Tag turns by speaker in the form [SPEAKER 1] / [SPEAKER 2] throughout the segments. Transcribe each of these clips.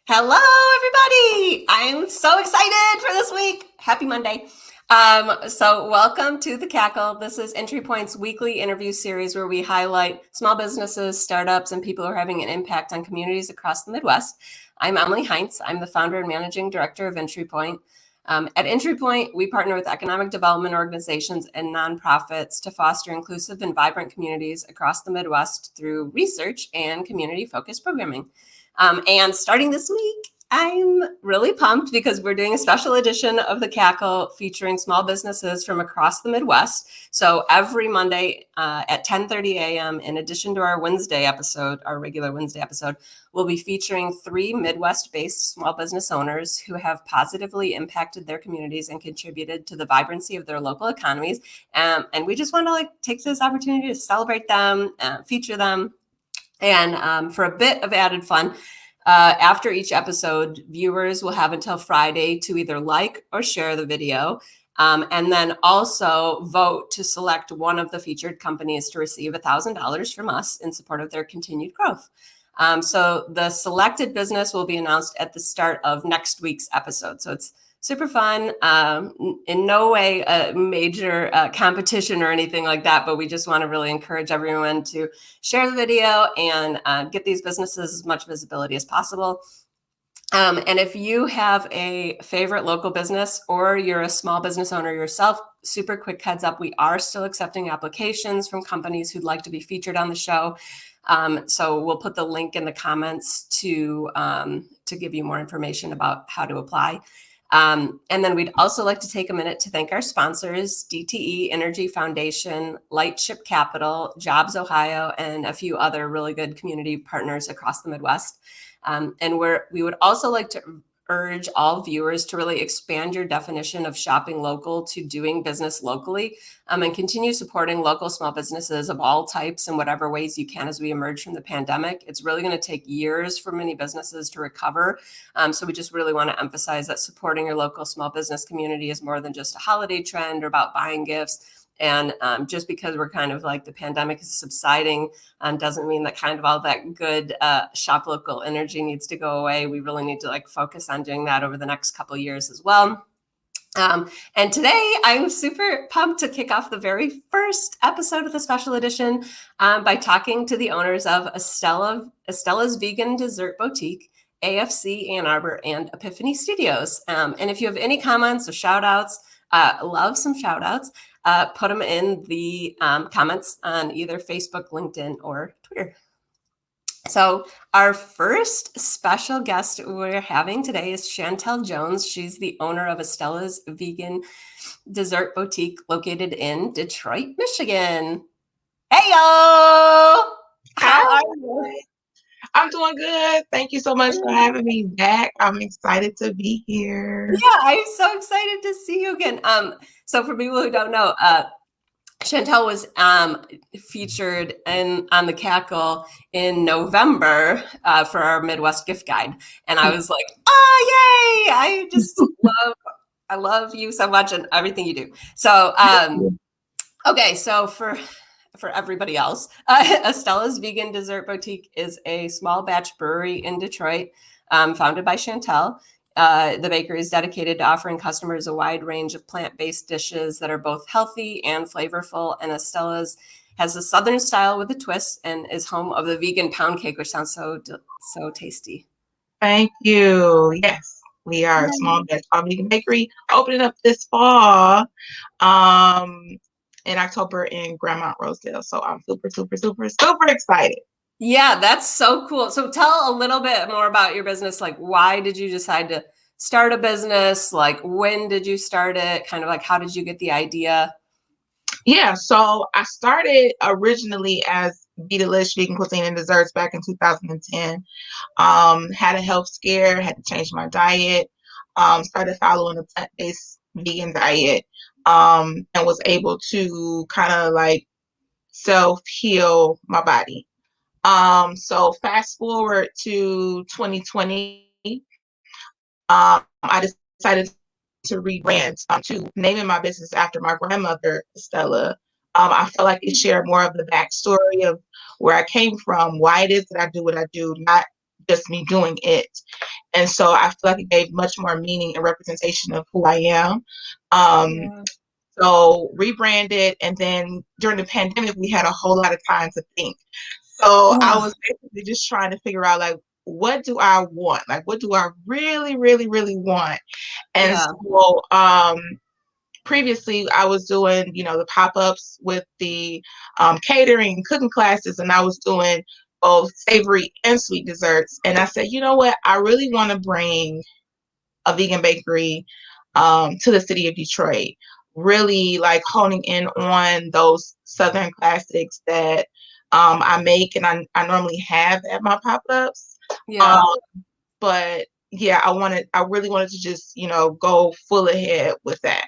[SPEAKER 1] Hello, everybody! I'm so excited for this week. Happy Monday. So welcome to the Cackle. This is EntryPoint's weekly interview series where we highlight small businesses, startups, and people who are having an impact on communities across the Midwest. I'm Emily Heinz. I'm the founder and managing director of EntryPoint. At EntryPoint, we partner with economic development organizations and nonprofits to foster inclusive and vibrant communities across the Midwest through research and community-focused programming. And starting this week, I'm really pumped because we're doing a special edition of the Cackle featuring small businesses from across the Midwest. So every Monday at 10:30 a.m., in addition to our Wednesday episode, our regular Wednesday episode, we'll be featuring 3 Midwest-based small business owners who have positively impacted their communities and contributed to the vibrancy of their local economies. And we just want to take this opportunity to celebrate them, feature them, and for a bit of added fun, after each episode, viewers will have until Friday to either like or share the video, and then also vote to select one of the featured companies to receive $1,000 from us in support of their continued growth. So the selected business will be announced at the start of next week's episode. So it's super fun. In no way a major competition or anything like that, but we just want to really encourage everyone to share the video and get these businesses as much visibility as possible. And if you have a favorite local business or you're a small business owner yourself, super quick heads up, we are still accepting applications from companies who'd like to be featured on the show. So we'll put the link in the comments to give you more information about how to apply. And then we'd also like to take a minute to thank our sponsors, DTE Energy Foundation, Lightship Capital, Jobs Ohio, and a few other really good community partners across the Midwest. And we would also like to urge all viewers to really expand your definition of shopping local to doing business locally, and continue supporting local small businesses of all types in whatever ways you can as we emerge from the pandemic. It's really going to take years for many businesses to recover. So we just really want to emphasize that supporting your local small business community is more than just a holiday trend or about buying gifts. And just because we're kind of like the pandemic is subsiding doesn't mean that kind of all that good shop local energy needs to go away. We really need to focus on doing that over the next couple of years as well. And today I'm super pumped to kick off the very first episode of the special edition by talking to the owners of Estella's Vegan Dessert Boutique, AFC Ann Arbor, and Epiphany Studios. And if you have any comments or shout outs, love some shout outs, put them in the comments on either Facebook, LinkedIn, or Twitter. So our first special guest we're having today is Chantele Jones. She's the owner of Estella's Vegan Dessert Boutique located in Detroit, Michigan. Heyo! How are you?
[SPEAKER 2] I'm doing good. Thank you so much for having me back. I'm excited to be here.
[SPEAKER 1] Yeah, I'm so excited to see you again. So for people who don't know, Chantele was featured on the Cackle in November for our Midwest gift guide, and I was like, "Oh, yay! I love you so much and everything you do." So, okay, so for everybody else, Estella's Vegan Dessert Boutique is a small batch brewery in Detroit, founded by Chantele. The bakery is dedicated to offering customers a wide range of plant-based dishes that are both healthy and flavorful. And Estella's has a Southern style with a twist and is home of the vegan pound cake, which sounds so tasty.
[SPEAKER 2] Thank you. Yes, we are a small batch vegan bakery opening up this fall in October in Grandmont Rosedale. So I'm super, super, super, super excited.
[SPEAKER 1] Yeah, that's so cool. So tell a little bit more about your business. Why did you decide to start a business? When did you start it? Kind of how did you get the idea?
[SPEAKER 2] Yeah, so I started originally as Be Delish Vegan Cuisine and Desserts back in 2010. Had a health scare, had to change my diet, started following a plant-based vegan diet, and was able to kind of self-heal my body. So fast forward to 2020, I decided to rebrand to naming my business after my grandmother, Estella. I felt like it shared more of the backstory of where I came from, why it is that I do what I do, not just me doing it. And so I feel like it gave much more meaning and representation of who I am. Um,
[SPEAKER 1] Yeah.
[SPEAKER 2] so rebranded, and then during the pandemic, we had a whole lot of time to think. So I was basically just trying to figure out like, what do I want? Like, what do I really, really, really want? And
[SPEAKER 1] Yeah.
[SPEAKER 2] so previously I was doing, the pop-ups with the catering and cooking classes, and I was doing both savory and sweet desserts. And I said, you know what? I really want to bring a vegan bakery to the city of Detroit, really like honing in on those Southern classics that I make and I normally have at my pop-ups. Um,
[SPEAKER 1] Yeah.
[SPEAKER 2] but yeah, I really wanted to just, go full ahead with that.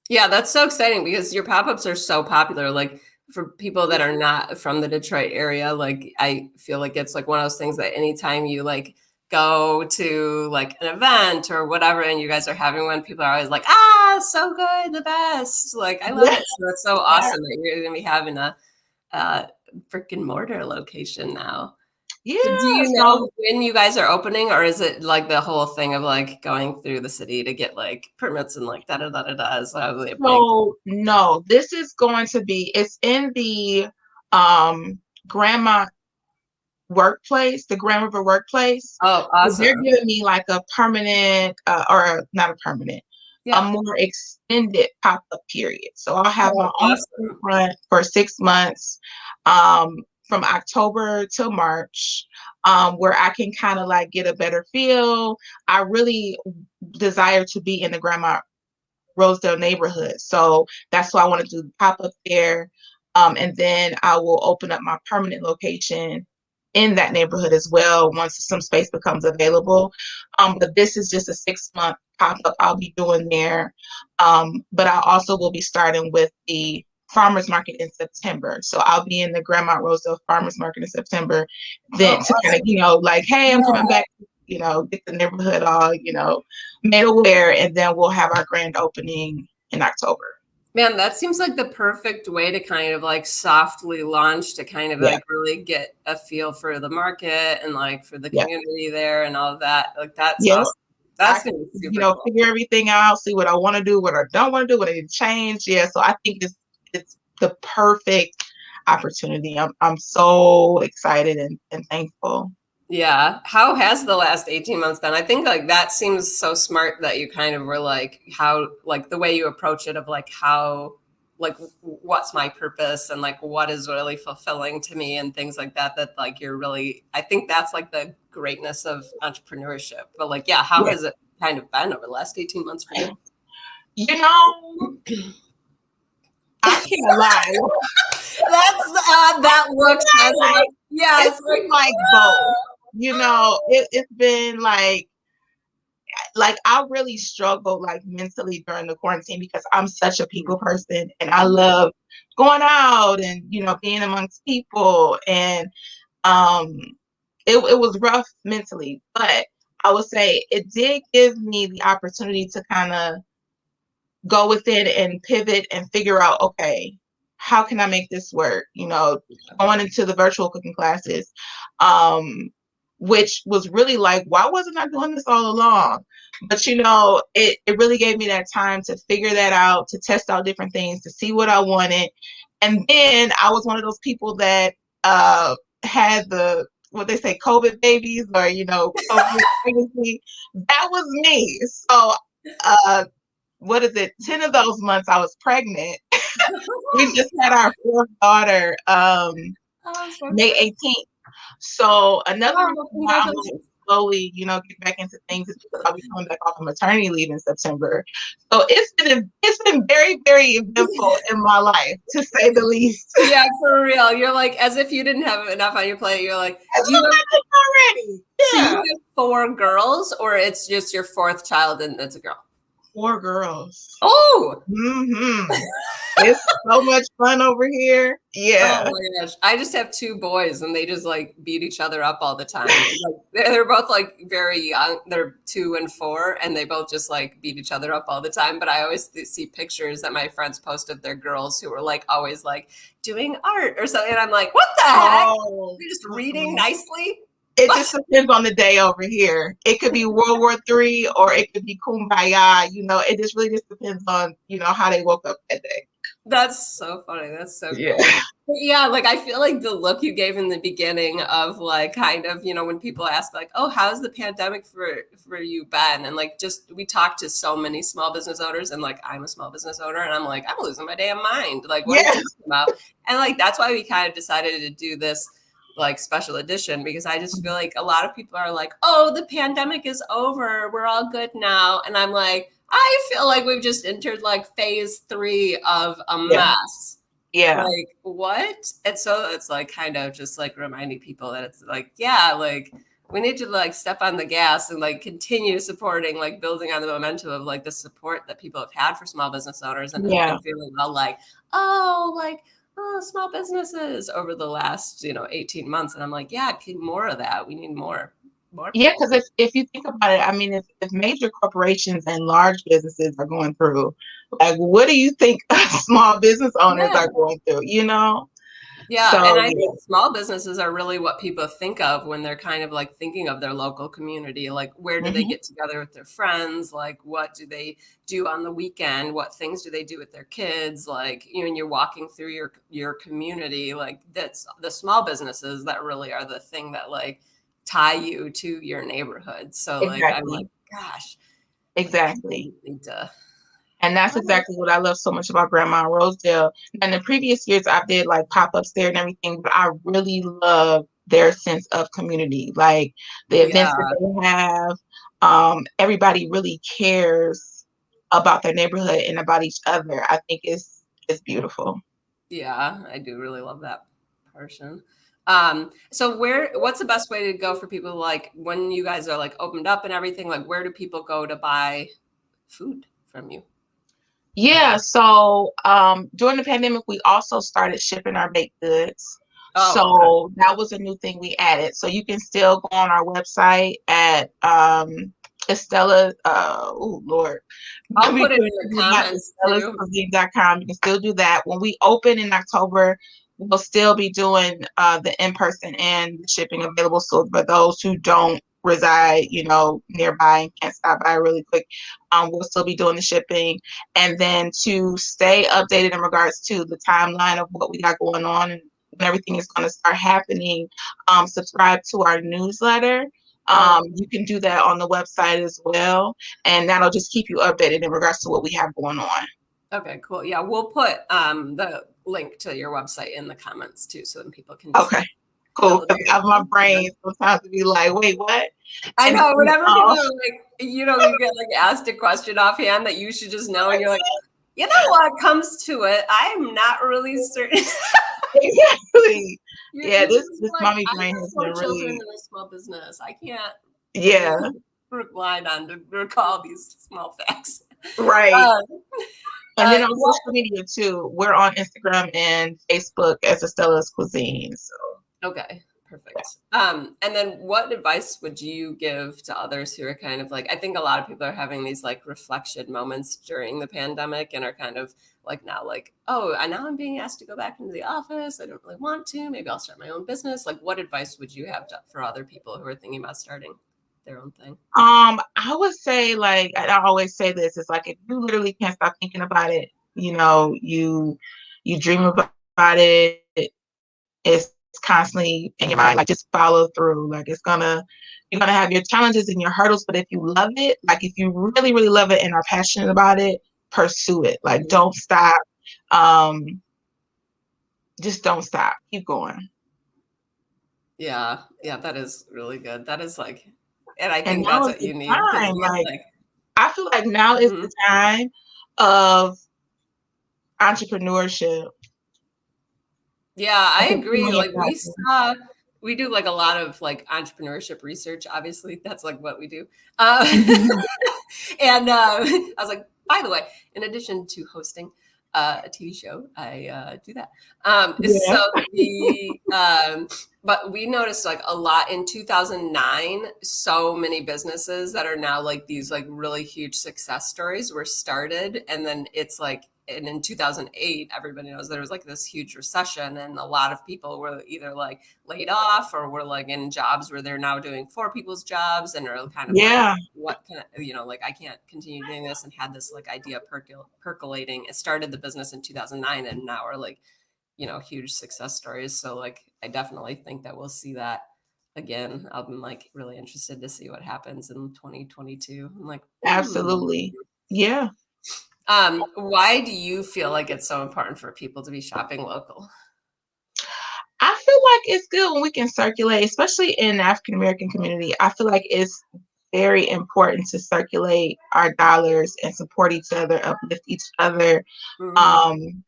[SPEAKER 1] Yeah, that's so exciting because your pop-ups are so popular. Like for people that are not from the Detroit area, like I feel like it's like one of those things that anytime you like go to like an event or whatever and you guys are having one, people are always like, ah, so good, the best. Like I love
[SPEAKER 2] Yeah,
[SPEAKER 1] it. So it's so
[SPEAKER 2] yeah,
[SPEAKER 1] awesome that you're gonna be having a brick and mortar location now. So do
[SPEAKER 2] yeah.
[SPEAKER 1] you
[SPEAKER 2] So
[SPEAKER 1] know when you guys are opening, or is it like the whole thing of like going through the city to get like permits and like da da da da da? Is probably a big.
[SPEAKER 2] so no, this is going to be it's in the um grandma workplace, the Grand River workplace.
[SPEAKER 1] Oh,
[SPEAKER 2] So they're
[SPEAKER 1] awesome.
[SPEAKER 2] giving me like a permanent, or not a permanent, a
[SPEAKER 1] Yeah.
[SPEAKER 2] more extended pop-up period. So I'll have my
[SPEAKER 1] Oh,
[SPEAKER 2] own
[SPEAKER 1] awesome.
[SPEAKER 2] front for 6 months, um, from October till March, where I can kind of like get a better feel. I really desire to be in the Grandma Rosedale neighborhood. So that's why I want to do pop up there. And then I will open up my permanent location in that neighborhood as well once some space becomes available. But this is just a 6 month pop up I'll be doing there. But I also will be starting with the farmers market in September. So I'll be in the Grandma Rosedale farmers market in September,
[SPEAKER 1] Oh,
[SPEAKER 2] then to kind of,
[SPEAKER 1] awesome.
[SPEAKER 2] like, hey, I'm coming
[SPEAKER 1] Yeah.
[SPEAKER 2] back, get the neighborhood all, made aware, and then we'll have our grand opening in October.
[SPEAKER 1] Man, that seems like the perfect way to kind of like softly launch to kind of
[SPEAKER 2] Yeah,
[SPEAKER 1] like really get a feel for the market and like for the
[SPEAKER 2] yeah,
[SPEAKER 1] community there and all of that. Like that's
[SPEAKER 2] yeah.
[SPEAKER 1] awesome.
[SPEAKER 2] I
[SPEAKER 1] That's
[SPEAKER 2] can,
[SPEAKER 1] gonna be super cool.
[SPEAKER 2] figure everything out, see what I want to do, what I don't want to do, what I need to change. Yeah, so I think it's the perfect opportunity. I'm so excited and thankful.
[SPEAKER 1] Yeah. How has the last 18 months been? I think like that seems so smart that you kind of were like, how, like the way you approach it of like, how, like, what's my purpose and like, what is really fulfilling to me and things like that, that like you're really, I think that's like the greatness of entrepreneurship. But like, yeah, how
[SPEAKER 2] Yeah.
[SPEAKER 1] has it kind of been over the last 18 months for you?
[SPEAKER 2] You know, I can't lie.
[SPEAKER 1] That look says it.
[SPEAKER 2] Like,
[SPEAKER 1] Yeah,
[SPEAKER 2] it's
[SPEAKER 1] it's
[SPEAKER 2] been
[SPEAKER 1] like,
[SPEAKER 2] like both. It's been like I really struggled like mentally during the quarantine because I'm such a people person and I love going out and being amongst people, and um it was rough mentally, but I would say it did give me the opportunity to kind of go within and pivot and figure out, okay, how can I make this work? Going into the virtual cooking classes, um, which was really like, why wasn't I doing this all along? But it really gave me that time to figure that out, to test out different things, to see what I wanted. And then I was one of those people that had the what they say, COVID babies, or COVID pregnancy. That was me. So uh what is it? 10 of those months I was pregnant. We just had our fourth daughter,
[SPEAKER 1] oh, so
[SPEAKER 2] May
[SPEAKER 1] excited.
[SPEAKER 2] 18th. So another
[SPEAKER 1] Oh,
[SPEAKER 2] reason
[SPEAKER 1] well,
[SPEAKER 2] why I'm like
[SPEAKER 1] congratulations.
[SPEAKER 2] slowly, get back into things is because I'll be coming back off of maternity leave in September. So it's been very, very eventful in my life, to say the least.
[SPEAKER 1] Yeah, for real. You're like, as if you didn't have enough on your plate. You're like,
[SPEAKER 2] It
[SPEAKER 1] do you
[SPEAKER 2] looked
[SPEAKER 1] have,
[SPEAKER 2] like it already.
[SPEAKER 1] so you
[SPEAKER 2] Yeah.
[SPEAKER 1] have four girls, or it's just your fourth child and it's a girl?
[SPEAKER 2] 4 girls.
[SPEAKER 1] Oh,
[SPEAKER 2] It's so much fun over here.
[SPEAKER 1] oh
[SPEAKER 2] Yeah.
[SPEAKER 1] my gosh. I just have two boys and they just like beat each other up all the time. Like they're both like very young. They're 2 and 4 and they both just like beat each other up all the time. But I always see pictures that my friends post of their girls who were like always like doing art or something. And I'm like, what the heck?
[SPEAKER 2] Oh.
[SPEAKER 1] They're just reading nicely.
[SPEAKER 2] It just depends on the day over here. It could be World War III or it could be Kumbaya. It just really just depends on, how they woke up that day.
[SPEAKER 1] That's so funny. That's so
[SPEAKER 2] Yeah.
[SPEAKER 1] cool. But yeah, like I feel like the look you gave in the beginning of like kind of, when people ask like, "Oh, how's the pandemic for you been?" And like just we talked to so many small business owners and like I'm a small business owner and I'm like, I'm losing my damn mind. Like, what are you
[SPEAKER 2] Yeah.
[SPEAKER 1] talking about? And like that's why we kind of decided to do this like special edition because I just feel like a lot of people are like, "Oh, the pandemic is over. We're all good now." And I'm like, I feel like we've just entered like phase 3 of a
[SPEAKER 2] Yeah.
[SPEAKER 1] mess.
[SPEAKER 2] Yeah.
[SPEAKER 1] Like, what? And so it's like kind of just like reminding people that it's like, yeah, like we need to like step on the gas and like continue supporting, like building on the momentum of like the support that people have had for small business owners and have been feeling well, like, small businesses over the last, 18 months. And I'm like, yeah, more of that. We need more.
[SPEAKER 2] Yeah, because if you think about it, I mean, if major corporations and large businesses are going through, like, what do you think small business owners
[SPEAKER 1] Yeah.
[SPEAKER 2] are going through?
[SPEAKER 1] Yeah, and I think small businesses are really what people think of when they're kind of like thinking of their local community. Like, where do they get together with their friends? Like, what do they do on the weekend? What things do they do with their kids? Like, when you're walking through your community, like that's the small businesses that really are the thing that like tie you to your neighborhood. So, like, I'm like, gosh,
[SPEAKER 2] exactly.
[SPEAKER 1] like, need to.
[SPEAKER 2] And that's exactly what I love so much about Grandma Rosedale. And in the previous years, I did like pop-ups there and everything, but I really love their sense of community, like the events that they have. Everybody really cares about their neighborhood and about each other. I think it's beautiful.
[SPEAKER 1] Yeah, I do really love that portion. So what's the best way to go for people like when you guys are like opened up and everything, like where do people go to buy food from you?
[SPEAKER 2] Yeah, so during the pandemic, we also started shipping our baked goods.
[SPEAKER 1] Oh, okay.
[SPEAKER 2] So that was a new thing we added. So you can still go on our website at Estella, oh Lord,
[SPEAKER 1] I'll put it in the comments too.
[SPEAKER 2] www.stellascuisine.com. You can still do that. When we open in October, we'll still be doing the in-person and the shipping available. So for those who don't reside, nearby and can't stop by really quick, we'll still be doing the shipping. And then to stay updated in regards to the timeline of what we got going on and when everything is going to start happening, subscribe to our newsletter. You can do that on the website as well, and that'll just keep you updated in regards to what we have going on.
[SPEAKER 1] Okay, cool. Yeah, we'll put the link to your website in the comments too, so then people can.
[SPEAKER 2] Okay, cool. My brain sometimes to be like, wait, what?
[SPEAKER 1] I know. Whenever people are like, you get like asked a question offhand that you should just know, and you're like, you know what comes to it, I'm not really certain.
[SPEAKER 2] Exactly. Yeah, this
[SPEAKER 1] like,
[SPEAKER 2] mommy
[SPEAKER 1] I
[SPEAKER 2] brain
[SPEAKER 1] have
[SPEAKER 2] has
[SPEAKER 1] 4
[SPEAKER 2] been
[SPEAKER 1] children
[SPEAKER 2] really.
[SPEAKER 1] in a small business. I can't.
[SPEAKER 2] Yeah.
[SPEAKER 1] Rely on to recall these small facts.
[SPEAKER 2] Right. And then on
[SPEAKER 1] What?
[SPEAKER 2] social media too, we're on Instagram and Facebook as Stellas Cuisine. So
[SPEAKER 1] Okay. Perfect. And then what advice would you give to others who are kind of like, I think a lot of people are having these like reflection moments during the pandemic and are kind of like now like, oh, and now I'm being asked to go back into the office. I don't really want to. Maybe I'll start my own business. Like what advice would you have for other people who are thinking about starting their own thing?
[SPEAKER 2] I would say, like, I always say this, it's like if you literally can't stop thinking about it, you dream about it, it's constantly in your mind, like just follow through. Like you're gonna have your challenges and your hurdles, but if you love it, like if you really, really love it and are passionate about it, pursue it. Like don't stop. Just don't stop. Keep going.
[SPEAKER 1] Yeah, that is really good. That is like, and I
[SPEAKER 2] And
[SPEAKER 1] think
[SPEAKER 2] now
[SPEAKER 1] that's
[SPEAKER 2] is
[SPEAKER 1] what
[SPEAKER 2] the
[SPEAKER 1] you need because
[SPEAKER 2] time.
[SPEAKER 1] yeah,
[SPEAKER 2] Like
[SPEAKER 1] like,
[SPEAKER 2] I feel like now is the time of entrepreneurship.
[SPEAKER 1] Yeah, I
[SPEAKER 2] Like,
[SPEAKER 1] agree. Like we do like a lot of like entrepreneurship research. Obviously, that's like what we do. And I was like, by the way, in addition to hosting a TV show, I do that.
[SPEAKER 2] Yeah.
[SPEAKER 1] So the But we noticed like a lot in 2009, so many businesses that are now like these like really huge success stories were started. And then it's like, and in 2008, everybody knows there was like this huge recession, and a lot of people were either like laid off or were like in jobs where they're now doing four people's jobs and are kind of like,
[SPEAKER 2] Yeah,
[SPEAKER 1] what can I, like I can't continue doing this, and had this like idea percolating. It started the business in 2009, and now we're like, huge success stories. So like, I definitely think that we'll see that again. I'm like really interested to see what happens in 2022. I'm like,
[SPEAKER 2] absolutely. Yeah.
[SPEAKER 1] why do you feel like it's so important for people to be shopping local?
[SPEAKER 2] I feel like it's good when we can circulate, especially in the African American community. I feel like it's very important to circulate our dollars and support each other, uplift each other.
[SPEAKER 1] Mm-hmm.
[SPEAKER 2] Um,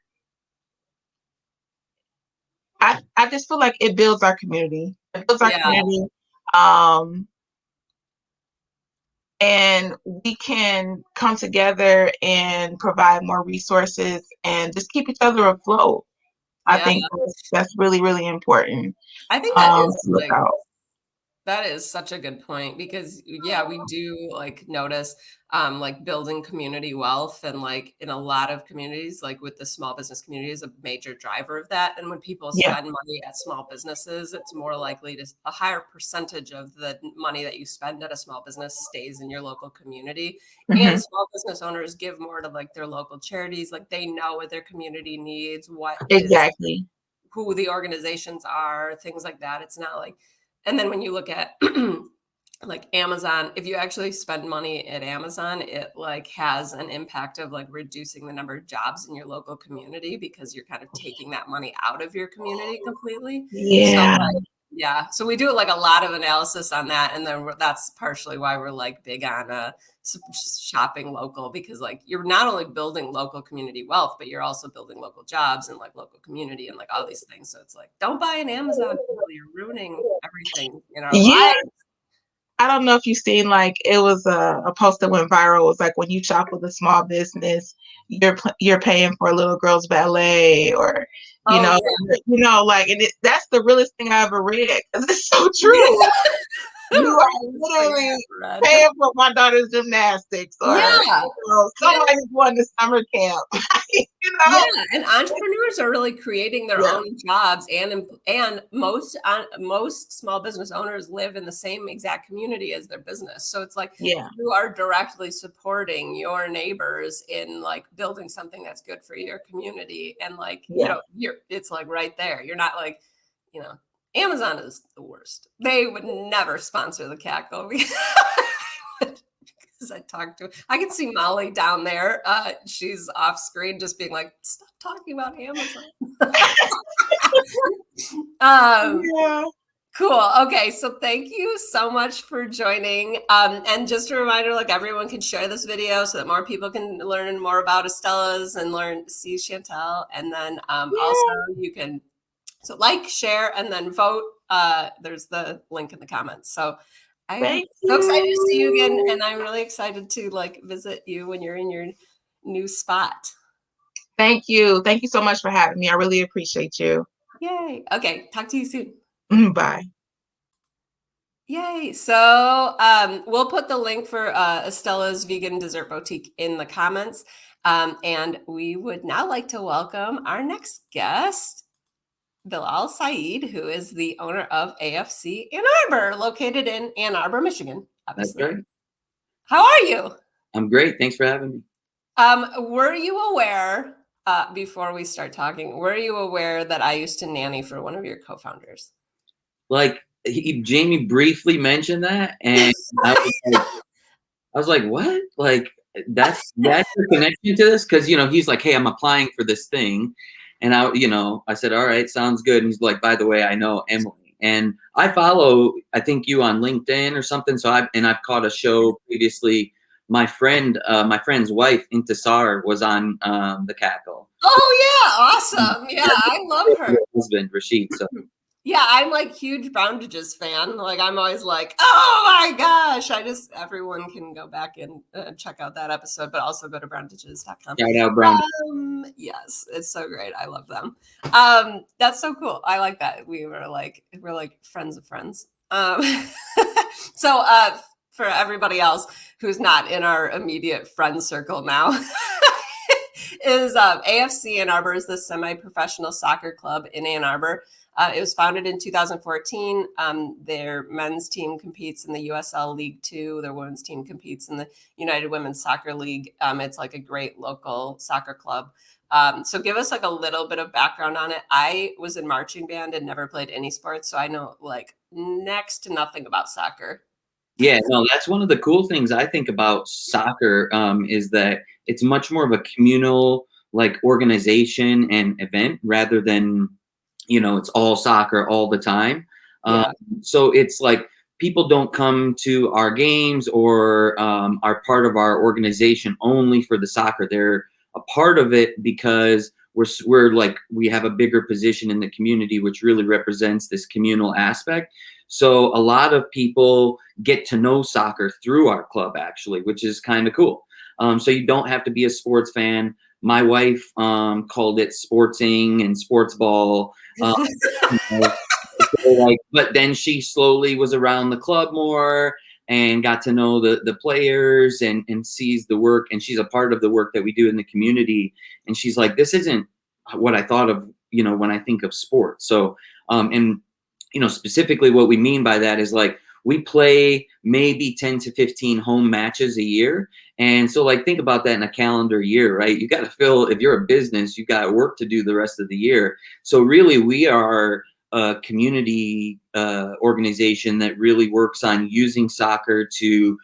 [SPEAKER 2] I just feel like it builds our community. It builds our
[SPEAKER 1] Yeah,
[SPEAKER 2] community. Um, and we can come together and provide more resources and just keep each other afloat. I
[SPEAKER 1] yeah.
[SPEAKER 2] think that's really, really important
[SPEAKER 1] I think that
[SPEAKER 2] to
[SPEAKER 1] is
[SPEAKER 2] look
[SPEAKER 1] like
[SPEAKER 2] out.
[SPEAKER 1] that is such a good point, because yeah, we do like notice like building community wealth, and like in a lot of communities, like with the small business community is a major driver of that. And when people
[SPEAKER 2] Yeah.
[SPEAKER 1] spend money at small businesses, it's more likely to a higher percentage of the money that you spend at a small business stays in your local community. And
[SPEAKER 2] Hmm.
[SPEAKER 1] small business owners give more to like their local charities, like they know what their community needs, what is
[SPEAKER 2] Exactly.
[SPEAKER 1] who the organizations are, things like that. It's not like, and then when you look at like Amazon, if you actually spend money at Amazon, it like has an impact of like reducing the number of jobs in your local community, because you're kind of taking that money out of your community completely. So
[SPEAKER 2] Yeah.
[SPEAKER 1] like, yeah, so we do like a lot of analysis on that, and then that's partially why we're like big on shopping local, because like you're not only building local community wealth, but you're also building local jobs and like local community and like all these things. So it's like, don't buy an Amazon, people. You're ruining everything in our
[SPEAKER 2] Yeah.
[SPEAKER 1] lives.
[SPEAKER 2] I don't know if you've seen, like, it was a post that went viral. It was like, when you shop with a small business, you're paying for a little girl's ballet, or you
[SPEAKER 1] Oh
[SPEAKER 2] know,
[SPEAKER 1] yeah.
[SPEAKER 2] like, and that's the realest thing I ever read, because it's so true. You are
[SPEAKER 1] This thing I
[SPEAKER 2] literally
[SPEAKER 1] ever read.
[SPEAKER 2] paying for my daughter's gymnastics, or
[SPEAKER 1] Yeah. Yeah.
[SPEAKER 2] somebody's going to summer camp.
[SPEAKER 1] Yeah,
[SPEAKER 2] You know?
[SPEAKER 1] and entrepreneurs are really creating their
[SPEAKER 2] Yeah.
[SPEAKER 1] own jobs, and most small business owners live in the same exact community as their business. So it's like
[SPEAKER 2] Yeah.
[SPEAKER 1] you are directly supporting your neighbors in like building something that's good for your community, and like
[SPEAKER 2] Yeah.
[SPEAKER 1] it's like right there. You're not like, you know, Amazon is the worst. They would never sponsor the Cackle. I can see Molly down there. She's off screen just being like, stop talking about Amazon. um,
[SPEAKER 2] Yeah.
[SPEAKER 1] cool. Okay. So thank you so much for joining. And just a reminder, like everyone can share this video so that more people can learn more about Stellas and see Chantele. And then also
[SPEAKER 2] Yeah.
[SPEAKER 1] you can, so like, share, and then vote. There's the link in the comments. So I'm
[SPEAKER 2] Thank
[SPEAKER 1] so excited to see you again,
[SPEAKER 2] you.
[SPEAKER 1] and I'm really excited to like visit you when you're in your new spot.
[SPEAKER 2] Thank you. Thank you so much for having me. I really appreciate you.
[SPEAKER 1] Yay. Okay, talk to you soon.
[SPEAKER 2] Bye.
[SPEAKER 1] Yay. So we'll put the link for Estella's Vegan Dessert Boutique in the comments. And we would now like to welcome our next guest, Bilal Saeed, who is the owner of AFC Ann Arbor, located in Ann Arbor, Michigan,
[SPEAKER 3] That's
[SPEAKER 1] obviously.
[SPEAKER 3] right.
[SPEAKER 1] How are you?
[SPEAKER 3] I'm great. Thanks for having me.
[SPEAKER 1] Were you aware, before we start talking, were you aware that I used to nanny for one of your co-founders?
[SPEAKER 3] Like Jamie briefly mentioned that, and I was like, what? Like that's the connection to this, because he's like, hey, I'm applying for this thing, and I said, all right, sounds good. And he's like, by the way, I know Emily, and I follow, I think, you on LinkedIn or something. So I've caught a show previously. My friend's wife, Intisar, was on the Cackle.
[SPEAKER 1] Oh yeah, awesome. Yeah, I love her.
[SPEAKER 3] Husband Rashid. So
[SPEAKER 1] Yeah, I'm like huge Browndages fan. Like I'm always like, oh my gosh! Everyone can go back and check out that episode, but also go to browndages.com.
[SPEAKER 3] Shout out Brown.
[SPEAKER 1] Yes, it's so great. I love them. That's so cool. I like that. We're like friends of friends. So for everybody else who's not in our immediate friend circle now, is AFC Ann Arbor is the semi-professional soccer club in Ann Arbor. It was founded in 2014. Their men's team competes in the USL League Two. Their women's team competes in the United Women's Soccer League. It's like a great local soccer club. So give us like a little bit of background on it. I was in marching band and never played any sports, so I know like next to nothing about soccer.
[SPEAKER 3] Yeah, no, that's one of the cool things I think about soccer, is that it's much more of a communal like organization and event rather than, it's all soccer all the time.
[SPEAKER 1] Yeah.
[SPEAKER 3] So it's like people don't come to our games or are part of our organization only for the soccer. They're a part of it because we're like, we have a bigger position in the community, which really represents this communal aspect. So a lot of people get to know soccer through our club, actually, which is kind of cool. So you don't have to be a sports fan. My wife called it sportsing and sports ball. But then she slowly was around the club more and got to know the players and sees the work. And she's a part of the work that we do in the community. And she's like, this isn't what I thought of, when I think of sports. So, and specifically what we mean by that is like, we play maybe 10 to 15 home matches a year. And so like, think about that in a calendar year, right? You got to fill, if you're a business, you got work to do the rest of the year. So really we are a community organization that really works on using soccer to,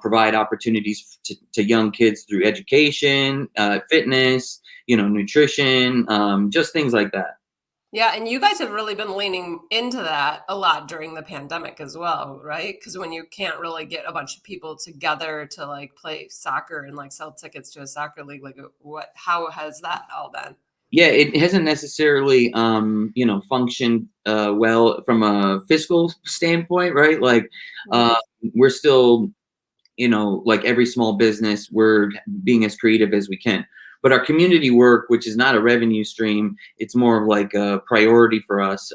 [SPEAKER 3] provide opportunities to young kids through education, fitness, nutrition, just things like that.
[SPEAKER 1] Yeah, and you guys have really been leaning into that a lot during the pandemic as well, right? Because when you can't really get a bunch of people together to like play soccer and like sell tickets to a soccer league, like how has that all been?
[SPEAKER 3] Yeah, it hasn't necessarily, functioned well from a fiscal standpoint, right? Like, we're still, like every small business, we're being as creative as we can. But our community work, which is not a revenue stream, it's more of like a priority for us.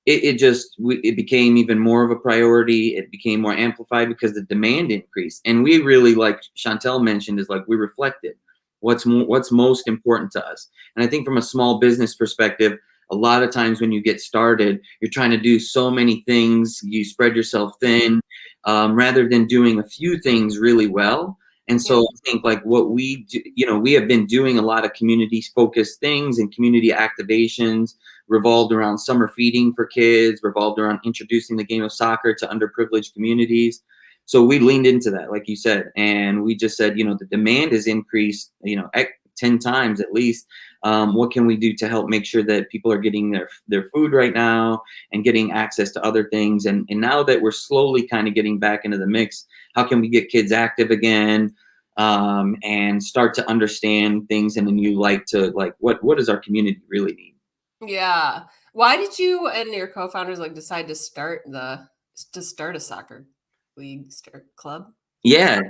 [SPEAKER 3] It became even more of a priority. It became more amplified because the demand increased. And we really, like Chantele mentioned, is like we reflected what's most important to us. And I think from a small business perspective, a lot of times when you get started, you're trying to do so many things, you spread yourself thin, rather than doing a few things really well. And so I think like what we do, we have been doing a lot of community focused things and community activations revolved around summer feeding for kids, revolved around introducing the game of soccer to underprivileged communities. So we leaned into that, like you said, and we just said, the demand has increased, 10 times at least. What can we do to help make sure that people are getting their food right now and getting access to other things? And now that we're slowly kind of getting back into the mix, how can we get kids active again, and start to understand things in a new light to like, what does our community really need?
[SPEAKER 1] Yeah. Why did you and your co-founders like decide to start a soccer league club?
[SPEAKER 3] Yeah.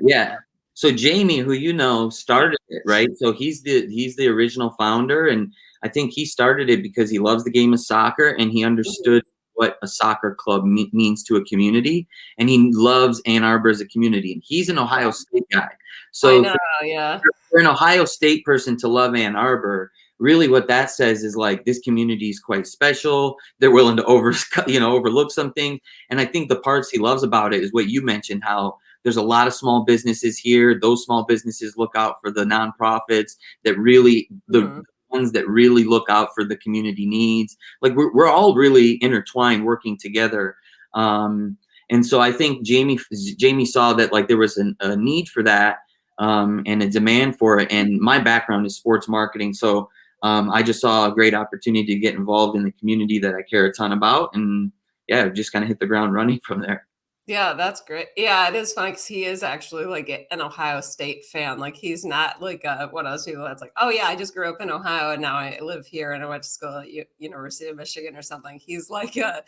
[SPEAKER 3] So Jamie, who started it, right? So he's the original founder, and I think he started it because he loves the game of soccer and he understood what a soccer club means to a community, and he loves Ann Arbor as a community. And he's an Ohio State guy, so
[SPEAKER 1] I know, yeah.
[SPEAKER 3] for an Ohio State person to love Ann Arbor, really what that says is like this community is quite special. They're willing to overlook something, and I think the parts he loves about it is what you mentioned, how there's a lot of small businesses here. Those small businesses look out for the nonprofits that really, the ones that really look out for the community needs. Like we're all really intertwined working together. And so I think Jamie saw that like there was a need for that, and a demand for it. And my background is sports marketing. So I just saw a great opportunity to get involved in the community that I care a ton about. And yeah, just kind of hit the ground running from there.
[SPEAKER 1] Yeah, that's great. Yeah, it is funny because he is actually like an Ohio State fan. Like he's not like one of those people that's like, oh yeah, I just grew up in Ohio and now I live here and I went to school at University of Michigan or something. He's like a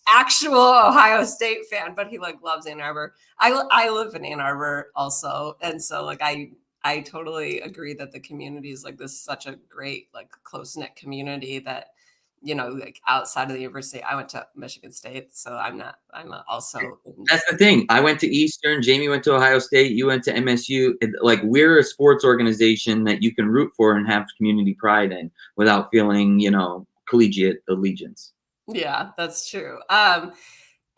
[SPEAKER 1] actual Ohio State fan, but he like loves Ann Arbor. I live in Ann Arbor also, and so like I totally agree that the community is like this such a great like close knit community that like outside of the university. I went to Michigan State, so I'm also.
[SPEAKER 3] That's the thing. I went to Eastern. Jamie went to Ohio State. You went to MSU. Like, we're a sports organization that you can root for and have community pride in without feeling, collegiate allegiance.
[SPEAKER 1] Yeah, that's true. And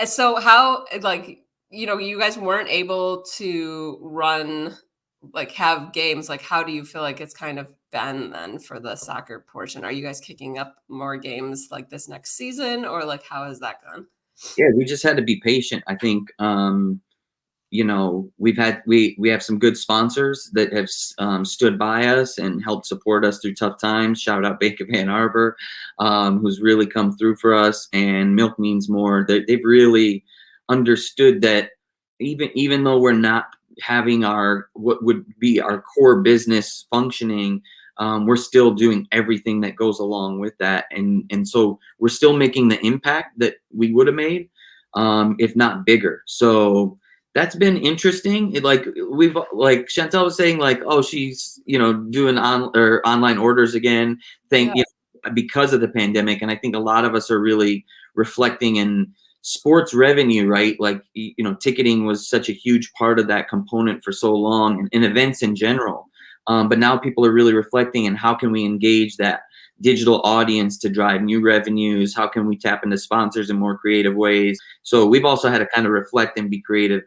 [SPEAKER 1] so how like you guys weren't able to run like have games. Like, how do you feel like it's kind of been then for the soccer portion? Are you guys kicking up more games like this next season, or like how has that gone?
[SPEAKER 3] Yeah, we just had to be patient. I think, we have some good sponsors that have stood by us and helped support us through tough times. Shout out Bank of Ann Arbor, who's really come through for us, and Milk Means More. They've really understood that even though we're not having what would be our core business functioning, we're still doing everything that goes along with that, and so we're still making the impact that we would have made, if not bigger. So that's been interesting. We've like Chantele was saying, like, oh, she's doing online orders again, because of the pandemic, and I think a lot of us are really reflecting in sports revenue, right? Like, ticketing was such a huge part of that component for so long, and events in general. But now people are really reflecting in how can we engage that digital audience to drive new revenues? How can we tap into sponsors in more creative ways? So we've also had to kind of reflect and be creative,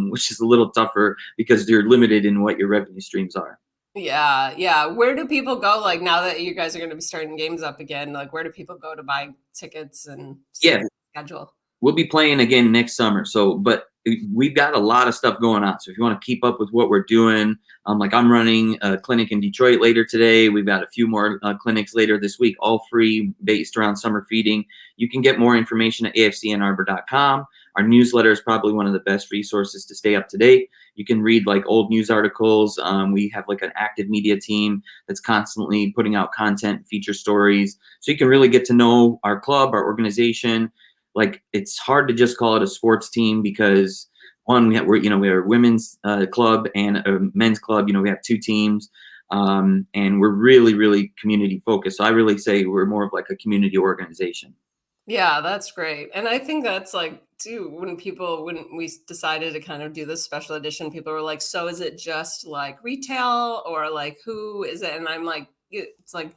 [SPEAKER 3] which is a little tougher because you're limited in what your revenue streams are.
[SPEAKER 1] Yeah, yeah. Where do people go, like, now that you guys are going to be starting games up again? Like, where do people go to buy tickets and
[SPEAKER 3] Yeah,
[SPEAKER 1] schedule?
[SPEAKER 3] we'll be playing again next summer. But we've got a lot of stuff going on. So if you want to keep up with what we're doing, like, I'm running a clinic in Detroit later today. We've got a few more clinics later this week, all free, based around summer feeding. You can get more information at afcnarbor.com. Our newsletter is probably one of the best resources to stay up to date. You can read like old news articles. We have like an active media team that's constantly putting out content, feature stories. So you can really get to know our club, our organization. Like, it's hard to just call it a sports team because, one, we have a women's club and a men's club. We have two teams, and we're really, really community focused. So I really say we're more of like a community organization.
[SPEAKER 1] Yeah, that's great. And I think that's like too, when we decided to kind of do this special edition, people were like, so is it just like retail, or like who is it? And I'm like, it's like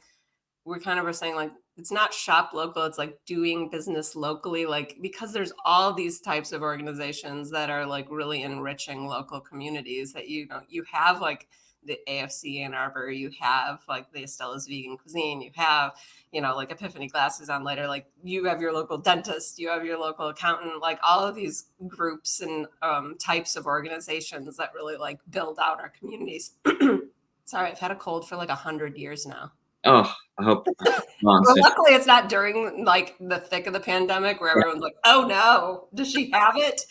[SPEAKER 1] we kind of were saying, like, it's not shop local, it's like doing business locally, like, because there's all these types of organizations that are like really enriching local communities that you have like the AFC Ann Arbor, you have like the Stellas vegan cuisine, you have like Epiphany Glasses on later, like you have your local dentist, you have your local accountant, like all of these groups and types of organizations that really like build out our communities. Sorry, I've had a cold for like 100 years now.
[SPEAKER 3] Oh, I hope.
[SPEAKER 1] Well, luckily it's not during like the thick of the pandemic where everyone's like, oh no, does she have it?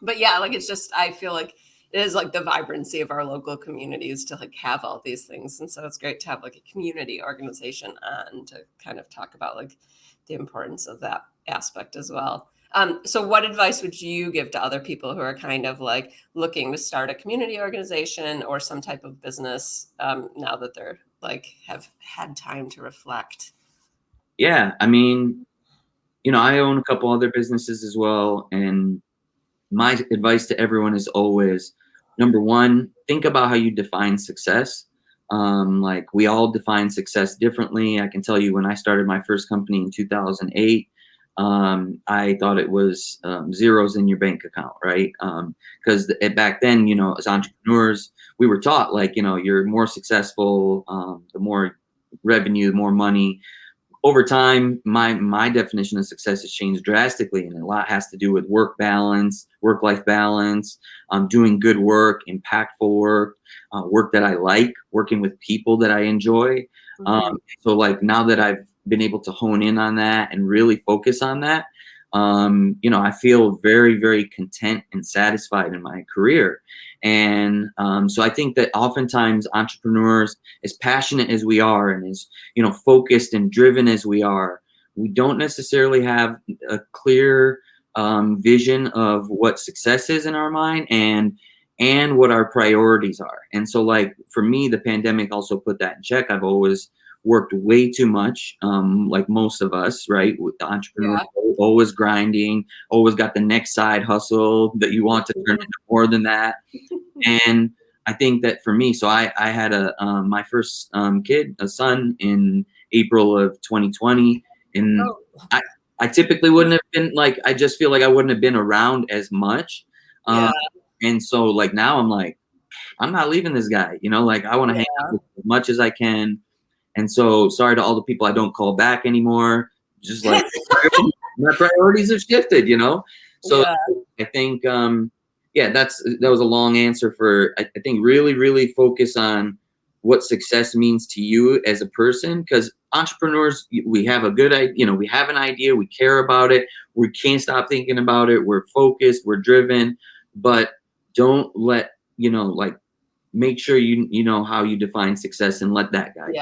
[SPEAKER 1] But yeah, like, it's just, I feel like it is like the vibrancy of our local communities to like have all these things. And so it's great to have like a community organization on to kind of talk about like the importance of that aspect as well. So what advice would you give to other people who are kind of like looking to start a community organization or some type of business now that they're like have had time to reflect?
[SPEAKER 3] Yeah, I mean, I own a couple other businesses as well, and my advice to everyone is always, number one, think about how you define success. Like, we all define success differently. I can tell you, when I started my first company in 2008, I thought it was zeros in your bank account, right? Because back then, as entrepreneurs, we were taught, like, you're more successful, the more revenue, the more money. Over time, my definition of success has changed drastically, and a lot has to do with work balance, work-life balance, doing good work, impactful work, work that I like, working with people that I enjoy. So like, now that I've been able to hone in on that and really focus on that, I feel very, very content and satisfied in my career. And so I think that oftentimes entrepreneurs, as passionate as we are and as, focused and driven as we are, we don't necessarily have a clear vision of what success is in our mind and what our priorities are. And so, like, for me, the pandemic also put that in check. I've always worked way too much, like most of us, right? With the entrepreneur, always grinding, always got the next side hustle that you want to turn into more than that. And I think that for me, so I had my first kid, a son, in April of 2020, and I typically wouldn't have been like, I just feel like I wouldn't have been around as much. And so, like, now I'm like, I'm not leaving this guy, like, I want to hang out with him as much as I can. And so, sorry to all the people I don't call back anymore. Just like my priorities have shifted, So I think, that was a long answer for, I think, really, really focus on what success means to you as a person. Because entrepreneurs, we have a good idea, we have an idea, we care about it, we can't stop thinking about it, we're focused, we're driven, but don't let, make sure you know how you define success and let that guide you.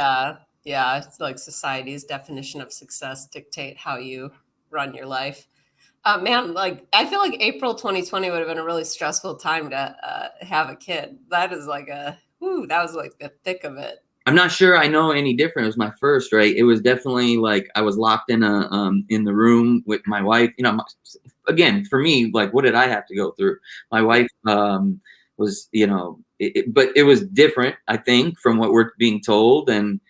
[SPEAKER 1] Yeah. It's like society's definition of success dictate how you run your life. Man, like, I feel like April 2020 would have been a really stressful time to have a kid. That is like that was like the thick of it.
[SPEAKER 3] I'm not sure I know any different. It was my first, right? It was definitely like I was locked in the room with my wife. Again, for me, like, what did I have to go through? My wife was, but it was different, I think, from what we're being told, and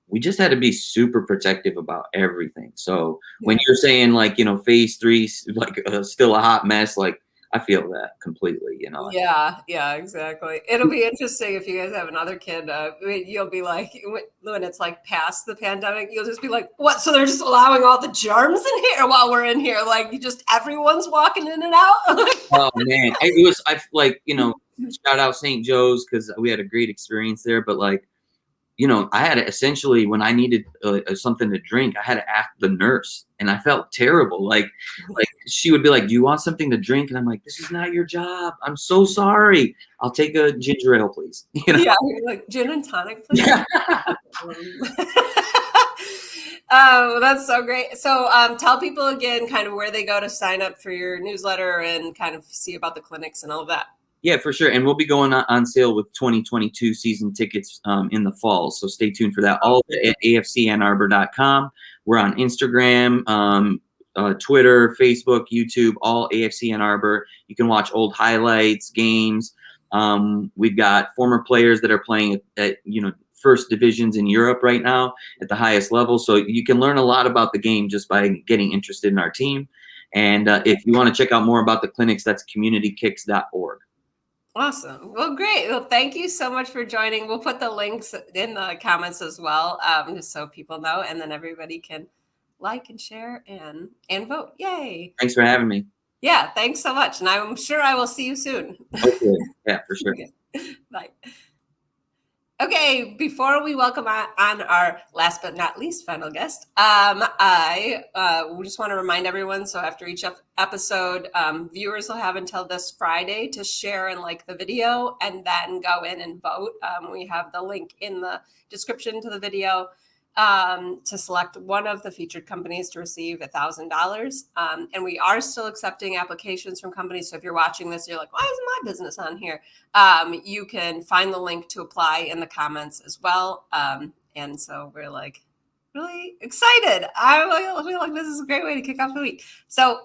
[SPEAKER 3] we just had to be super protective about everything. So when you're saying, like, phase 3, like, still a hot mess, like, I feel that completely,
[SPEAKER 1] Yeah, exactly. It'll be interesting if you guys have another kid. You'll be like, when it's like past the pandemic, you'll just be like, what? So they're just allowing all the germs in here while we're in here? Like, everyone's walking in and out?
[SPEAKER 3] Oh, man. Shout out St. Joe's, because we had a great experience there. But, like, I had to essentially, when I needed something to drink, I had to ask the nurse, and I felt terrible. Like she would be like, "Do you want something to drink?" And I'm like, "This is not your job. I'm so sorry. I'll take a ginger ale, please."
[SPEAKER 1] Yeah, you're like, gin and tonic, please.
[SPEAKER 3] Yeah.
[SPEAKER 1] That's so great. So tell people again kind of where they go to sign up for your newsletter and kind of see about the clinics and all of that.
[SPEAKER 3] Yeah, for sure. And we'll be going on sale with 2022 season tickets in the fall. So stay tuned for that. All at afcannarbor.com. We're on Instagram, Twitter, Facebook, YouTube, all AFC Ann Arbor. You can watch old highlights, games. We've got former players that are playing at first divisions in Europe right now at the highest level. So you can learn a lot about the game just by getting interested in our team. And if you want to check out more about the clinics, that's communitykicks.org.
[SPEAKER 1] Awesome. Well, great. Well, thank you so much for joining. We'll put the links in the comments as well, just so people know, and then everybody can like and share and vote. Yay.
[SPEAKER 3] Thanks for having me.
[SPEAKER 1] Yeah, thanks so much. And I'm sure I will see you soon.
[SPEAKER 3] Okay. Yeah, for sure.
[SPEAKER 1] Okay. Bye. Okay, before we welcome on our last but not least final guest, I just want to remind everyone, so after each episode, viewers will have until this Friday to share and like the video and then go in and vote. We have the link in the description to the video to select one of the featured companies to receive $1,000. And we are still accepting applications from companies. So if you're watching this, you're like, why isn't my business on here? You can find the link to apply in the comments as well. And so we're like really excited. I feel like this is a great way to kick off the week. So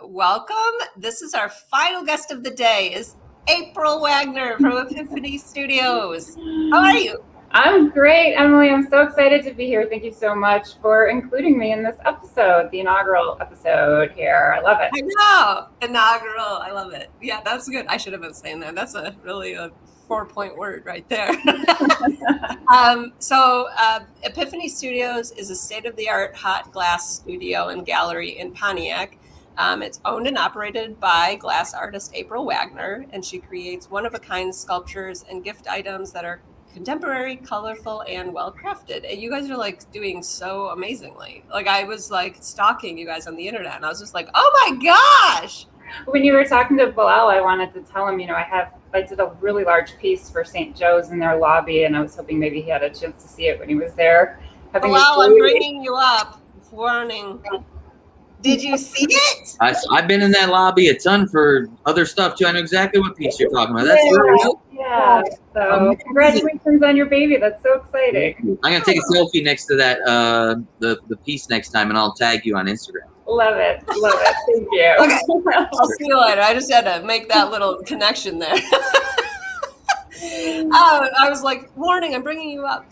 [SPEAKER 1] welcome. This is our final guest of the day is April Wagner from Epiphany Studios. How are you?
[SPEAKER 4] I'm great, Emily. I'm so excited to be here. Thank you so much for including me in this episode, the inaugural episode here. I love it.
[SPEAKER 1] I know. Inaugural. I love it. Yeah, that's good. I should have been saying that. That's a 4-point word right there. So Epiphany Studios is a state-of-the-art hot glass studio and gallery in Pontiac. It's owned and operated by glass artist April Wagner, and she creates one-of-a-kind sculptures and gift items that are contemporary, colorful, and well crafted. And you guys are like doing so amazingly. Like I was like stalking you guys on the internet, and I was just like, oh my gosh.
[SPEAKER 4] When you were talking to Bilal, I wanted to tell him, I did a really large piece for St. Joe's in their lobby, and I was hoping maybe he had a chance to see it when he was there.
[SPEAKER 1] Bilal, I'm bringing you up. Warning. Did you see it?
[SPEAKER 3] I've been in that lobby a ton for other stuff too. I know exactly what piece you're talking about. That's real.
[SPEAKER 4] Yeah. So congratulations on your baby. That's so exciting.
[SPEAKER 3] I'm gonna take a selfie next to that the piece next time, and I'll tag you on Instagram.
[SPEAKER 4] Love it. Thank you.
[SPEAKER 1] Okay. I'll see you later. I just had to make that little connection there. I was like, warning, I'm bringing you up.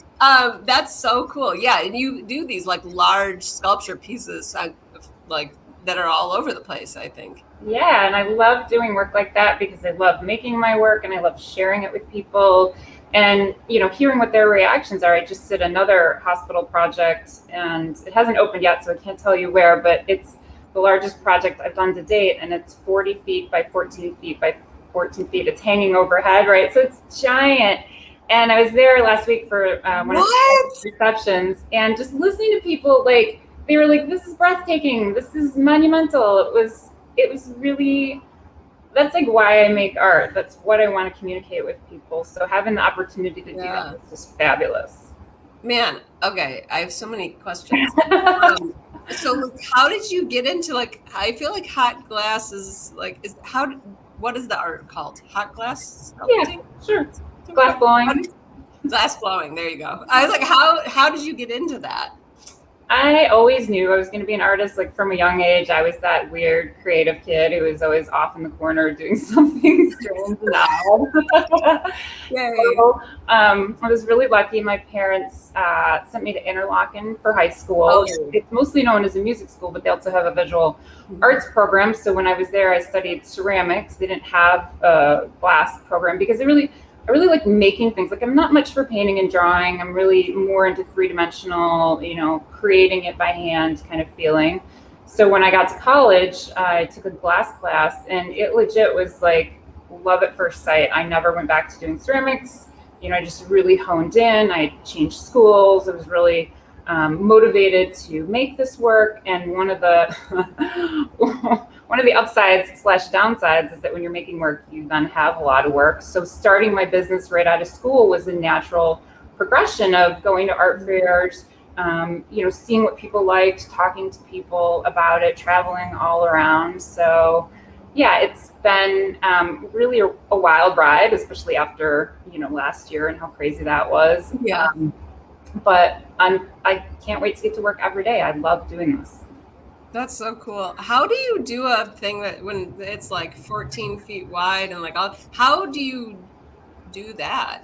[SPEAKER 1] That's so cool. Yeah, and you do these like large sculpture pieces like that are all over the place, I think.
[SPEAKER 4] Yeah, and I love doing work like that because I love making my work and I love sharing it with people and, hearing what their reactions are. I just did another hospital project and it hasn't opened yet, so I can't tell you where, but it's the largest project I've done to date, and it's 40 feet by 14 feet by 14 feet. It's hanging overhead, right? So it's giant. And I was there last week for one of the receptions, and just listening to people, like, they were like, this is breathtaking. This is monumental. It was really, that's like why I make art. That's what I want to communicate with people. So having the opportunity to do that is just fabulous.
[SPEAKER 1] Man, okay. I have so many questions. So how did you get into, like, I feel like hot glass is like, what is the art called? Hot glass sculpting?
[SPEAKER 4] Yeah, sure. Glass blowing.
[SPEAKER 1] Glass blowing. There you go. I was like, how did you get into that?
[SPEAKER 4] I always knew I was going to be an artist. Like from a young age, I was that weird creative kid who was always off in the corner doing something strange and odd. So, I was really lucky. My parents sent me to Interlochen for high school.
[SPEAKER 1] Oh.
[SPEAKER 4] It's mostly known as a music school, but they also have a visual arts program. So when I was there, I studied ceramics. They didn't have a glass program because I really like making things. Like I'm not much for painting and drawing. I'm really more into three-dimensional, creating it by hand kind of feeling. So when I got to college, I took a glass class, and it legit was like love at first sight. I never went back to doing ceramics. I just really honed in. I changed schools. I was really motivated to make this work. And one of the upsides / downsides is that when you're making work, you then have a lot of work. So starting my business right out of school was a natural progression of going to art fairs, seeing what people liked, talking to people about it, traveling all around. So yeah, it's been really a wild ride, especially after, last year and how crazy that was.
[SPEAKER 1] Yeah.
[SPEAKER 4] But I can't wait to get to work every day. I love doing this.
[SPEAKER 1] That's so cool. How do you do a thing that when it's like 14 feet wide and like all, how do you do that?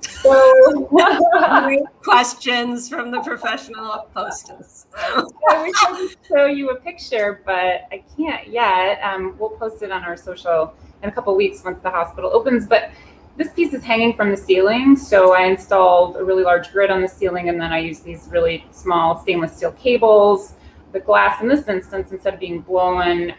[SPEAKER 4] So
[SPEAKER 1] questions from the professional hostess.
[SPEAKER 4] I wish I could show you a picture, but I can't yet. We'll post it on our social in a couple of weeks once the hospital opens. But this piece is hanging from the ceiling. So I installed a really large grid on the ceiling, and then I used these really small stainless steel cables. The glass in this instance, instead of being blown,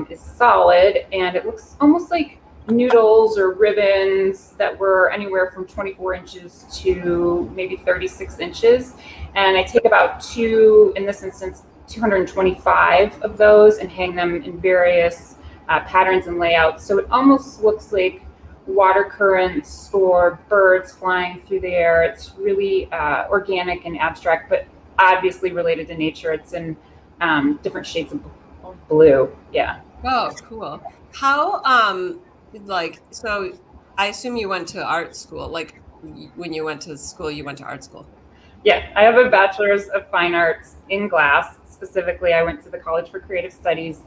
[SPEAKER 4] is solid, and it looks almost like noodles or ribbons that were anywhere from 24 inches to maybe 36 inches. And I take about in this instance, 225 of those and hang them in various patterns and layouts. So it almost looks like water currents or birds flying through the air. It's really organic and abstract, but obviously related to nature. It's in different shades of blue. Yeah.
[SPEAKER 1] Oh, cool. How, so I assume you went to art school. Like when you went to school, you went to art school.
[SPEAKER 4] Yeah, I have a bachelor's of fine arts in glass. Specifically, I went to the College for Creative Studies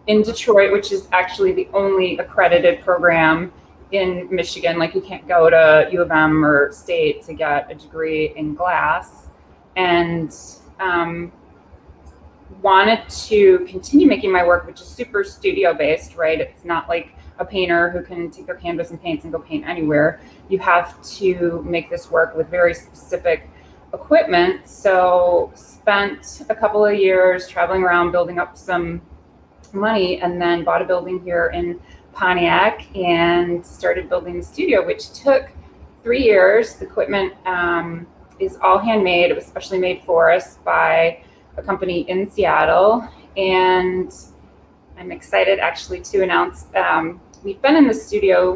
[SPEAKER 4] in Detroit, which is actually the only accredited program in Michigan. Like you can't go to U of M or State to get a degree in glass. And wanted to continue making my work, which is super studio based, right? It's not like a painter who can take their canvas and paints and go paint anywhere. You have to make this work with very specific equipment. So spent a couple of years traveling around, building up some money, and then bought a building here in Pontiac and started building the studio, which took 3 years. The equipment is all handmade. It was specially made for us by a company in Seattle. And I'm excited actually to announce we've been in the studio,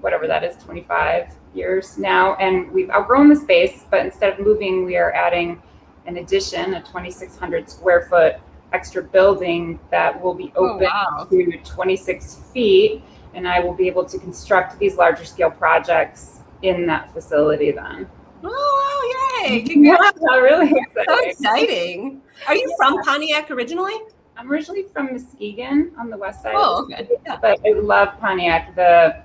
[SPEAKER 4] whatever that is, 25 years now, and we've outgrown the space, but instead of moving, we are adding an addition, a 2,600 square foot extra building that will be open to 26 feet, and I will be able to construct these larger scale projects in that facility then.
[SPEAKER 1] Oh, yay!
[SPEAKER 4] Yeah, really exciting.
[SPEAKER 1] So exciting. Are you from Pontiac originally?
[SPEAKER 4] I'm originally from Muskegon on the west side.
[SPEAKER 1] Oh, okay.
[SPEAKER 4] Yeah. But I love Pontiac. The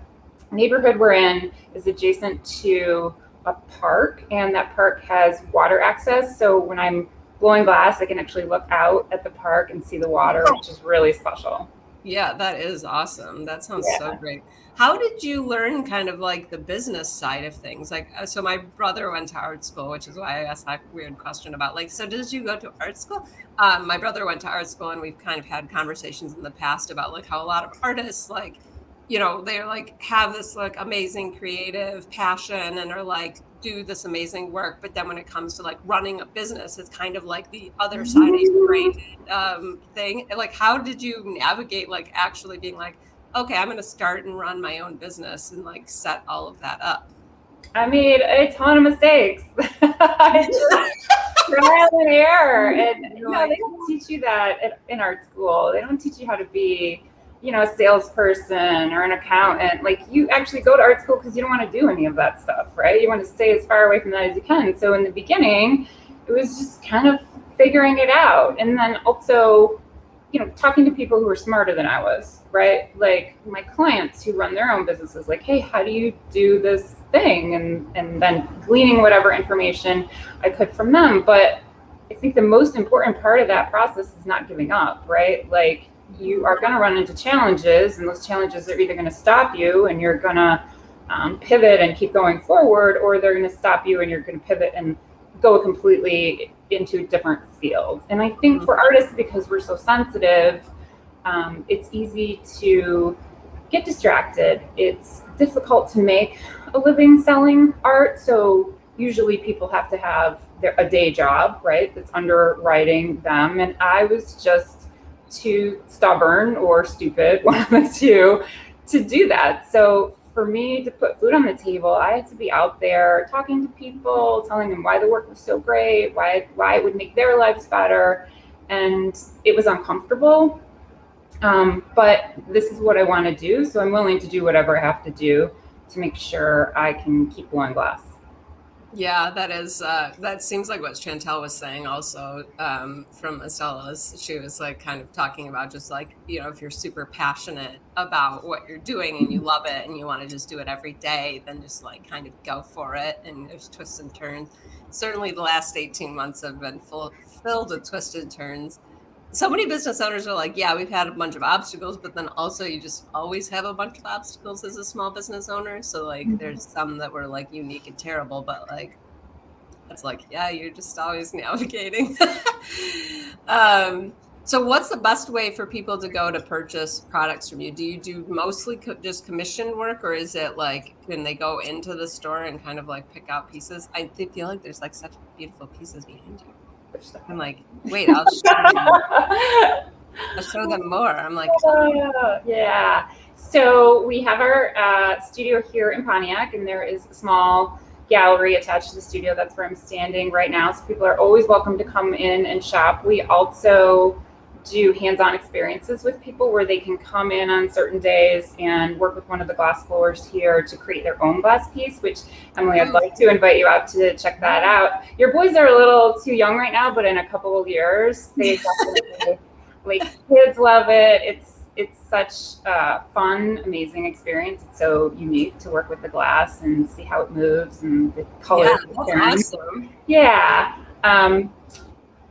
[SPEAKER 4] neighborhood we're in is adjacent to a park, and that park has water access. So when I'm blowing glass, I can actually look out at the park and see the water, which is really special.
[SPEAKER 1] Yeah, that is awesome. That sounds so great. How did you learn kind of like the business side of things? Like, so my brother went to art school, which is why I asked that weird question about like, so did you go to art school? My brother went to art school, and we've kind of had conversations in the past about like how a lot of artists, like, you know, they're like have this like amazing creative passion and are like do this amazing work, but then when it comes to like running a business, it's kind of like the other side of your brain thing. Like, how did you navigate like actually being like, okay, I'm going to start and run my own business and like set all of that up?
[SPEAKER 4] I made a ton of mistakes. Trial and error, and you know, they don't teach you that in art school. They don't teach you how to be, you know, a salesperson or an accountant. Like, you actually go to art school because you don't want to do any of that stuff, right? You want to stay as far away from that as you can. So in the beginning, it was just kind of figuring it out. And then also, you know, talking to people who were smarter than I was, right? Like my clients who run their own businesses, like, hey, how do you do this thing? And then gleaning whatever information I could from them. But I think the most important part of that process is not giving up, right? Like, you are going to run into challenges, and those challenges are either going to stop you and you're going to pivot and keep going forward, or they're going to stop you and you're going to pivot and go completely into a different field. And I think for artists, because we're so sensitive, it's easy to get distracted. It's difficult to make a living selling art. So usually people have to have a day job, right? That's underwriting them. And I was just too stubborn or stupid, one of the two, to do that. So for me to put food on the table, I had to be out there talking to people, telling them why the work was so great, why it would make their lives better. And it was uncomfortable, but this is what I want to do. So I'm willing to do whatever I have to do to make sure I can keep blowing glass.
[SPEAKER 1] Yeah, that is, that seems like what Chantele was saying also from Stellas. She was like kind of talking about just like, you know, if you're super passionate about what you're doing and you love it and you want to just do it every day, then just like kind of go for it. And there's twists and turns. Certainly the last 18 months have been filled with twisted turns. So many business owners are like, yeah, we've had a bunch of obstacles, but then also you just always have a bunch of obstacles as a small business owner. So like there's some that were like unique and terrible, but like it's like, yeah, you're just always navigating. So what's the best way for people to go to purchase products from you? Do you do mostly just commission work, or is it like, can they go into the store and kind of like pick out pieces? I feel like there's like such beautiful pieces behind you. I'm like, wait, I'll show them more. I'm like,
[SPEAKER 4] yeah. So we have our studio here in Pontiac, and there is a small gallery attached to the studio. That's where I'm standing right now. So people are always welcome to come in and shop. We also do hands-on experiences with people where they can come in on certain days and work with one of the glass blowers here to create their own glass piece, which, Emily, I'd like to invite you out to check that out. Your boys are a little too young right now, but in a couple of years, they definitely, like, kids love it. It's such a fun, amazing experience. It's so unique to work with the glass and see how it moves and the colors.
[SPEAKER 1] Yeah, that's awesome.
[SPEAKER 4] Yeah.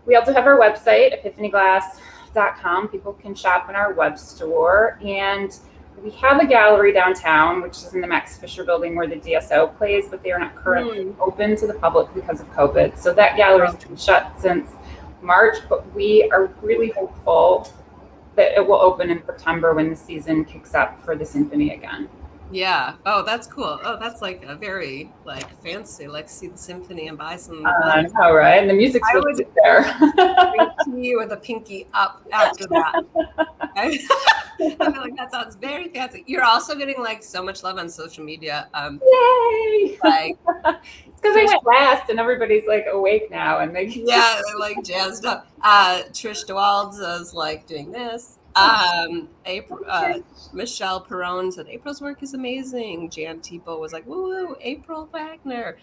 [SPEAKER 4] We also have our website, epiphanyglass.com. People can shop in our web store, and we have a gallery downtown, which is in the Max Fisher building where the DSO plays, but they are not currently open to the public because of COVID. So that gallery has been shut since March, but we are really hopeful that it will open in September when the season kicks up for the symphony again.
[SPEAKER 1] Yeah. Oh, that's cool. Oh, that's like a very like fancy, like see the symphony and buy some.
[SPEAKER 4] I know, right? And the music's
[SPEAKER 1] I
[SPEAKER 4] really
[SPEAKER 1] would
[SPEAKER 4] good there.
[SPEAKER 1] drink tea with a pinky up after that. I feel like that sounds very fancy. You're also getting like so much love on social media.
[SPEAKER 4] Yay!
[SPEAKER 1] Like
[SPEAKER 4] It's because I went last and everybody's like awake now and they
[SPEAKER 1] yeah, they're like jazzed up. Trish DeWalds is like doing this. April, Michelle Perron said April's work is amazing. Jan Tipo was like, woo woo, April Wagner.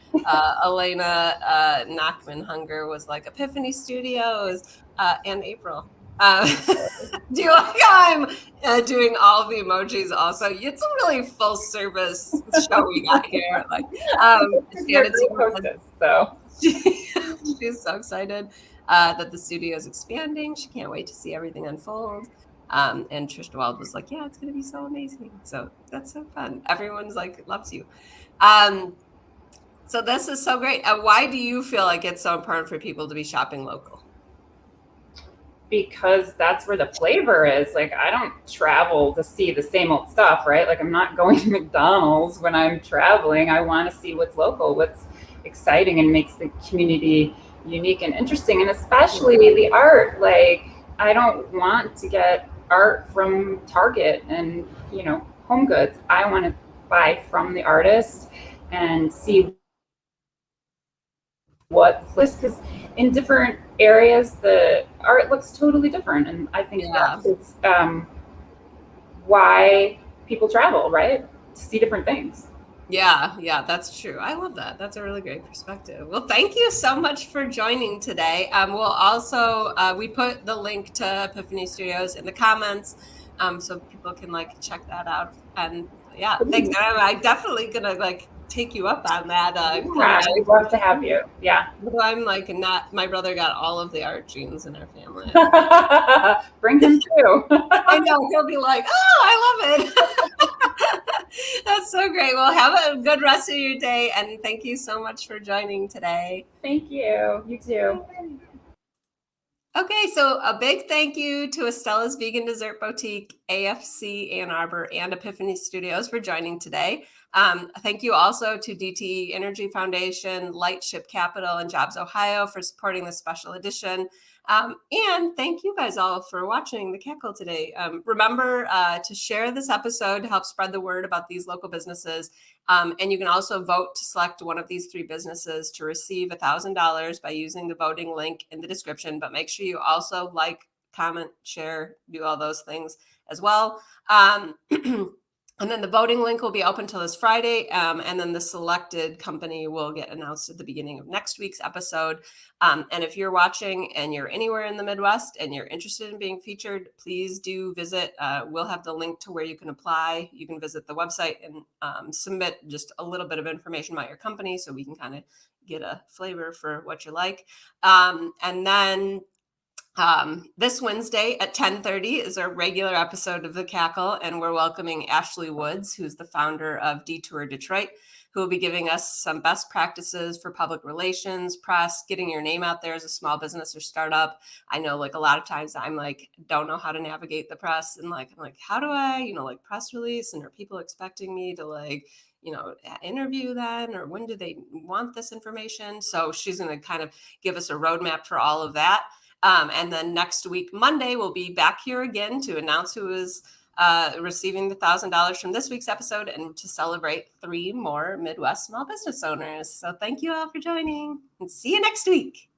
[SPEAKER 1] Elena Nachman Hunger was like Epiphany Studios and April. Do you like how I'm doing all the emojis also? It's a really full service show we got here. Like,
[SPEAKER 4] you're a great hostess, so
[SPEAKER 1] she's so excited that the studio is expanding. She can't wait to see everything unfold. And Trish DeWald was like, yeah, it's going to be so amazing. So that's so fun. Everyone's like, loves you. So this is so great. Why do you feel like it's so important for people to be shopping local?
[SPEAKER 4] because that's where the flavor is. Like, I don't travel to see the same old stuff, right? Like, I'm not going to McDonald's when I'm traveling. I want to see what's local, what's exciting and makes the community unique and interesting. And especially the art. Like, I don't want to get art from Target and, Home Goods. I want to buy from the artist and see what this, because in different areas the art looks totally different, and I think that is why people travel, right, to see different things.
[SPEAKER 1] Yeah, that's true. I love that. That's a really great perspective. Well, thank you so much for joining today. We'll also we put the link to Epiphany Studios in the comments, so people can like check that out. And yeah, thanks. I'm definitely gonna like take you up on that.
[SPEAKER 4] I'd love to have you. Yeah.
[SPEAKER 1] I'm like not. My brother got all of the art genes in our family.
[SPEAKER 4] Bring him too.
[SPEAKER 1] I know he'll be like, oh, I love it. That's so great. Well, have a good rest of your day, and thank you so much for joining today.
[SPEAKER 4] Thank you. You too.
[SPEAKER 1] Okay, so a big thank you to Estella's Vegan Dessert Boutique, AFC Ann Arbor, and Epiphany Studios for joining today. Thank you also to DTE Energy Foundation, Lightship Capital, and Jobs Ohio for supporting this special edition. And thank you guys all for watching the Cackle today. Remember to share this episode to help spread the word about these local businesses. And you can also vote to select one of these 3 businesses to receive $1,000 by using the voting link in the description. But make sure you also like, comment, share, do all those things as well. And then the voting link will be open till this Friday. And then the selected company will get announced at the beginning of next week's episode. And if you're watching and you're anywhere in the Midwest and you're interested in being featured, please do visit. We'll have the link to where you can apply. You can visit the website and submit just a little bit of information about your company so we can kind of get a flavor for what you like. And then this Wednesday at 10:30 is our regular episode of The Cackle, and we're welcoming Ashley Woods, who's the founder of Detour Detroit, who will be giving us some best practices for public relations, press, getting your name out there as a small business or startup. I know like a lot of times I'm like, don't know how to navigate the press, and like, I'm like, how do I, like press release, and are people expecting me to like, interview then, or when do they want this information? So she's going to kind of give us a roadmap for all of that. And then next week, Monday, we'll be back here again to announce who is receiving the $1,000 from this week's episode and to celebrate 3 more Midwest small business owners. So thank you all for joining, and see you next week.